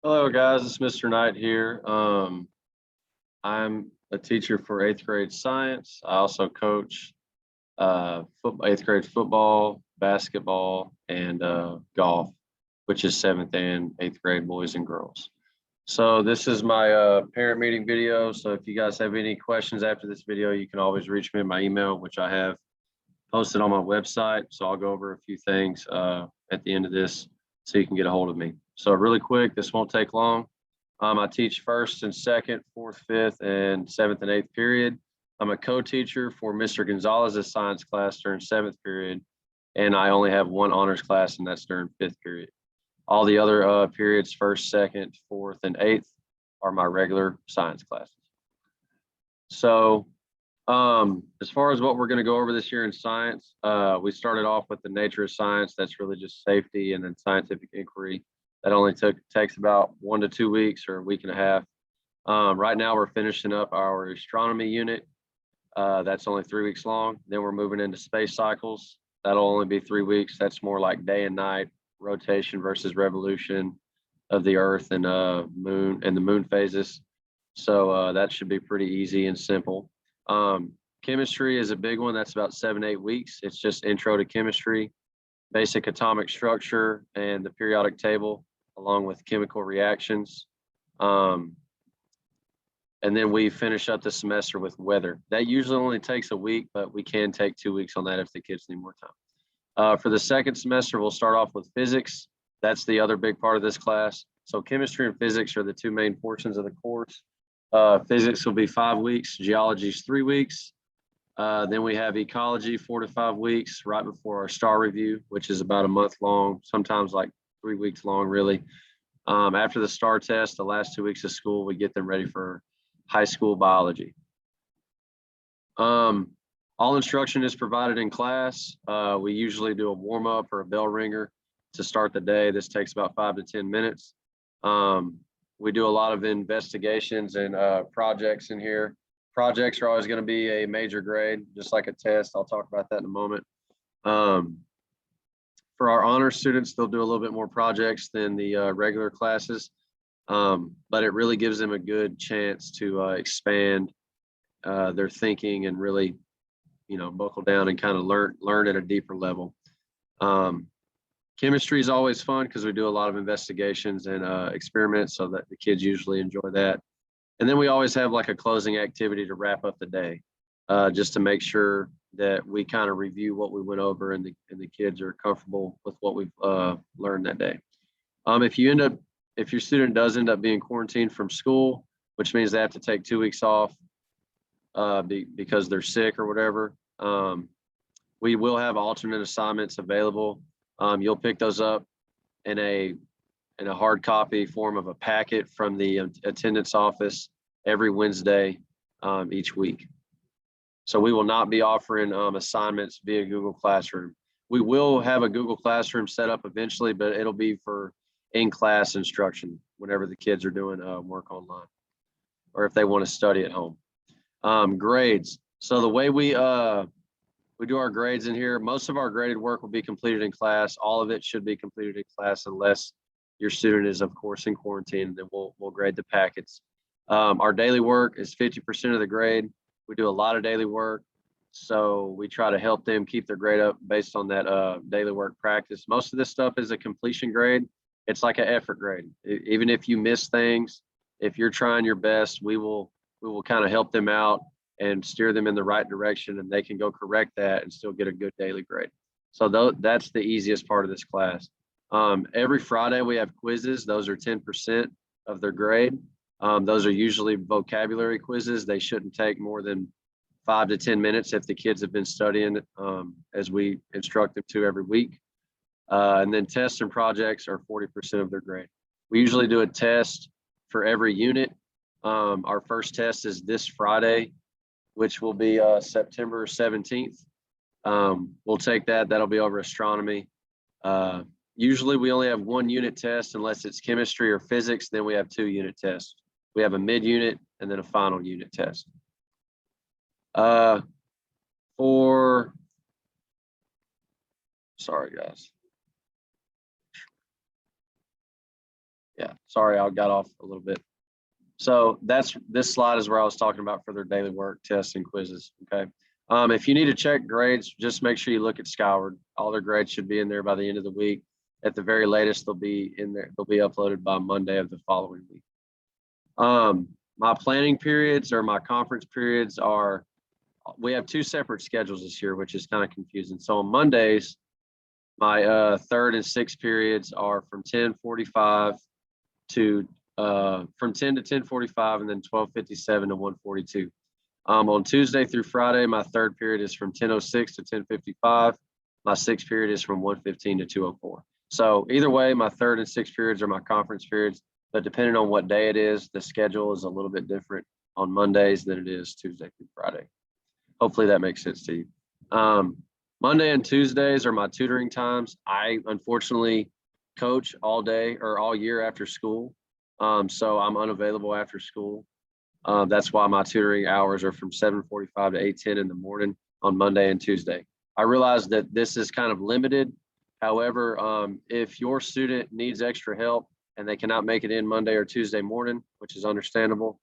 Hello, guys. It's Mr. Knight here. I'm a teacher for eighth grade science. I also coach eighth grade football, basketball, and golf, which is seventh and eighth grade boys and girls. So this is my parent meeting video. So if you guys have any questions after this video, you can always reach me at my email, which I have posted on my website. So I'll go over a few things at the end of this so you can get a hold of me. So really quick, this won't take long. I teach first and second, fourth, fifth, and seventh and eighth period. I'm a co-teacher for Mr. Gonzalez's science class during seventh period, and I only have one honors class, and that's during fifth period. All the other periods, first, second, fourth, and eighth, are my regular science classes. So as far as what we're going to go over this year in science, we started off with the nature of science. That's really just safety and then scientific inquiry. That only takes about 1 to 2 weeks or a week and a half. Right now we're finishing up our astronomy unit. That's only 3 weeks long. Then we're moving into space cycles. That'll only be 3 weeks. That's more like day and night, rotation versus revolution of the Earth and moon and the moon phases. So that should be pretty easy and simple. Chemistry is a big one. That's about 7 to 8 weeks. It's just intro to chemistry, basic atomic structure, and the periodic table, along with chemical reactions. And then we finish up the semester with weather. That usually only takes a week, but we can take 2 weeks on that if the kids need more time. For the second semester, we'll start off with physics. That's the other big part of this class. So chemistry and physics are the two main portions of the course. Physics will be 5 weeks, geology is 3 weeks. Then we have ecology, 4 to 5 weeks, right before our STAR review, which is about a month long, sometimes like 3 weeks long, really. After the STAR test, the last 2 weeks of school, we get them ready for high school biology. All instruction is provided in class. We usually do a warm up or a bell ringer to start the day. This takes about 5 to 10 minutes. We do a lot of investigations and projects in here. Projects are always going to be a major grade, just like a test. I'll talk about that in a moment. For our honor students, they'll do a little bit more projects than the regular classes, but it really gives them a good chance to expand their thinking and really, buckle down and kind of learn at a deeper level. Chemistry is always fun because we do a lot of investigations and experiments, so that the kids usually enjoy that. And then we always have like a closing activity to wrap up the day, just to make sure that we kind of review what we went over and the kids are comfortable with what we've learned that day. If your student does end up being quarantined from school, which means they have to take 2 weeks off because they're sick or whatever, we will have alternate assignments available. You'll pick those up in a hard copy form of a packet from the attendance office every Wednesday each week. So we will not be offering assignments via Google Classroom. We will have a Google Classroom set up eventually, but it'll be for in-class instruction whenever the kids are doing work online or if they want to study at home. Grades. So the way we do our grades in here, most of our graded work will be completed in class. All of it should be completed in class unless your student is, of course, in quarantine, and then we'll grade the packets. Our daily work is 50% of the grade. We do a lot of daily work, so we try to help them keep their grade up based on that daily work practice. Most of this stuff is a completion grade. It's like an effort grade. Even if you miss things, if you're trying your best, we will kind of help them out and steer them in the right direction, and they can go correct that and still get a good daily grade. So that's the easiest part of this class. Every Friday we have quizzes. Those are 10% of their grade. Those are usually vocabulary quizzes. They shouldn't take more than 5 to 10 minutes if the kids have been studying as we instruct them to every week. And then tests and projects are 40% of their grade. We usually do a test for every unit. Our first test is this Friday, which will be September 17th. We'll take that. That'll be over astronomy. Usually we only have 1 unit test unless it's chemistry or physics. Then we have 2 unit tests. We have a mid-unit and then a final unit test. Sorry guys. Yeah, sorry, I got off a little bit. So this slide is where I was talking about for their daily work, tests, and quizzes. Okay. If you need to check grades, just make sure you look at Skyward. All their grades should be in there by the end of the week. At the very latest, they'll be in there. They'll be uploaded by Monday of the following week. My planning periods or my conference periods are, we have 2 separate schedules this year, which is kind of confusing. So on Mondays, my 3rd and 6th periods are from 10:45 to from 10 to 10:45, and then 12:57 to 1:42. On Tuesday through Friday, my 3rd period is from 10:06 to 10:55. My 6th period is from 1:15 to 2:04. So either way, my 3rd and 6th periods are my conference periods, but depending on what day it is, the schedule is a little bit different on Mondays than it is Tuesday through Friday. Hopefully that makes sense to you. Monday and Tuesdays are my tutoring times. I unfortunately coach all day or all year after school. So I'm unavailable after school. That's why my tutoring hours are from 7:45 to 8:10 in the morning on Monday and Tuesday. I realize that this is kind of limited. However, if your student needs extra help and they cannot make it in Monday or Tuesday morning, which is understandable,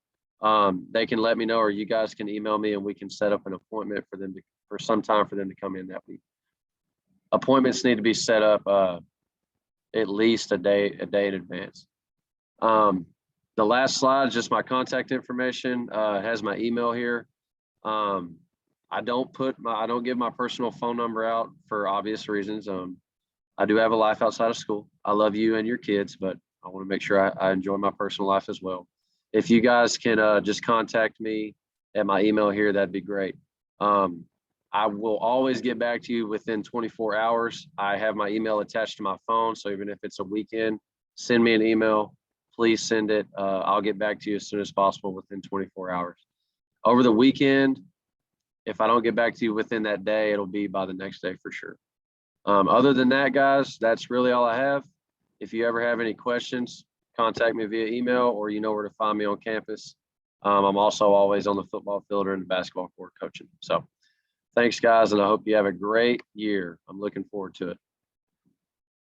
they can let me know, or you guys can email me and we can set up an appointment for them for some time for them to come in that week. Appointments need to be set up at least a day in advance. The last slide is just my contact information. It has my email here. I don't give my personal phone number out for obvious reasons. I do have a life outside of school. I love you and your kids, but I want to make sure I enjoy my personal life as well. If you guys can just contact me at my email here, that'd be great. I will always get back to you within 24 hours. I have my email attached to my phone, so even if it's a weekend, send me an email. Please send it. I'll get back to you as soon as possible within 24 hours. Over the weekend, if I don't get back to you within that day, it'll be by the next day for sure. Other than that, guys, that's really all I have. If you ever have any questions, contact me via email, or you know where to find me on campus. I'm also always on the football field or in the basketball court coaching. So thanks, guys, and I hope you have a great year. I'm looking forward to it.